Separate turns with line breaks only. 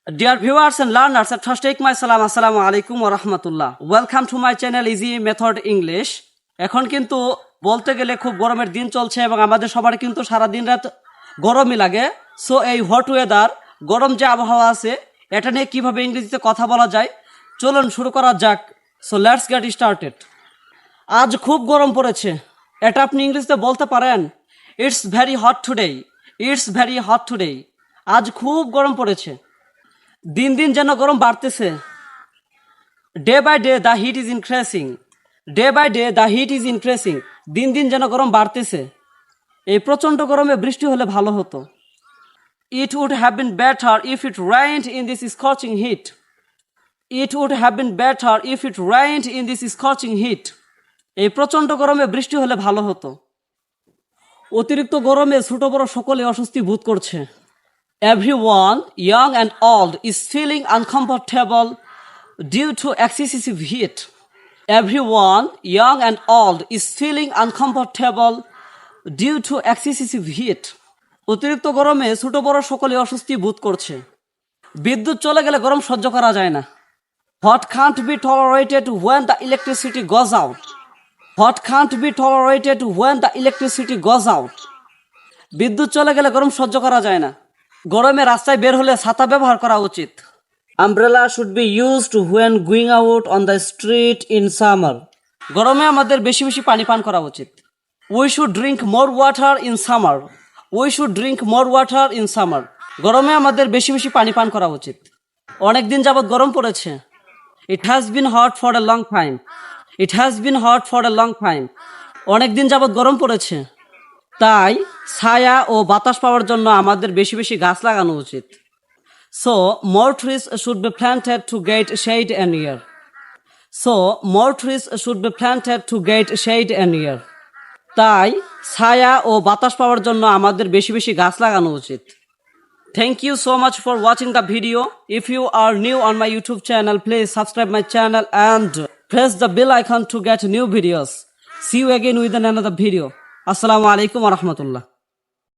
Dear viewers and learners, at first take my salam, assalamu alaikum wa rahmatullah. Welcome to my channel Easy Method English. এখন কিন্তু বলতে গেলে খুব গরমের দিন চলছে এবং আমাদের সবার কিন্তু সারা দিন রাত গরমই লাগে। সো এই হট ওয়েদার, গরম যে আবহাওয়া আছে, এটা নিয়ে কিভাবে ইংরেজিতে কথা বলা যায় চলুন শুরু করা যাক। So let's get started. আজ খুব গরম পড়েছে, এটা আপনি ইংরেজিতে বলতে পারেন it's very hot today. It's very hot today. আজ খুব গরম পড়েছে। দিন দিন যেন গরম বাড়তেছে। Day by day the heat is increasing. Day by day the heat is increasing. দিন দিন যেন গরম বাড়তেছে। এই প্রচণ্ড গরমে বৃষ্টি হলে ভালো হতো। It would have been better if it rained in this scorching heat. It would have been better if it rained in this scorching heat. এই প্রচণ্ড গরমে বৃষ্টি হলে ভালো হতো। অতিরিক্ত গরমে ছোট বড় সকলে অস্বস্তি বোধ করছে। Everyone, young and old, is feeling uncomfortable due to excessive heat. Everyone, young and old, is feeling uncomfortable due to excessive heat. অতিরিক্ত গরমে ছোট বড় সকলে অস্বস্তি বোধ করছে। বিদ্যুৎ চলে গেলে গরম সহ্য করা যায় না। What can't be tolerated when the electricity goes out? What can't be tolerated when the electricity goes out? বিদ্যুৎ চলে গেলে গরম সহ্য করা যায় না। গরমে রাস্তায় বের হলে ছাতা ব্যবহার করা উচিত। Umbrella should be used when going out on the street in summer. গরমে আমাদের বেশি বেশি পানি পান করা উচিত। We should drink more water in summer. We should drink more water in summer. গরমে আমাদের বেশি বেশি পানি পান করা উচিত। অনেক দিন যাবৎ গরম পড়েছে। It has been hot for a long time. It has been hot for a long time. অনেক দিন যাবৎ গরম পড়েছে। তাই ছায়া ও বাতাস পাওয়ার জন্য আমাদের বেশি বেশি গাছ লাগানো উচিত। So more trees should be planted to get shade and air. So more trees should be planted to get shade and air. তাই ছায়া ও বাতাস পাওয়ার জন্য আমাদের বেশি বেশি গাছ লাগানো উচিত। Thank you so much for watching the video. If you are new on my YouTube channel, please subscribe my channel and press the bell icon to get new videos. See you again with another video. Assalamu alaikum wa rahmatullah.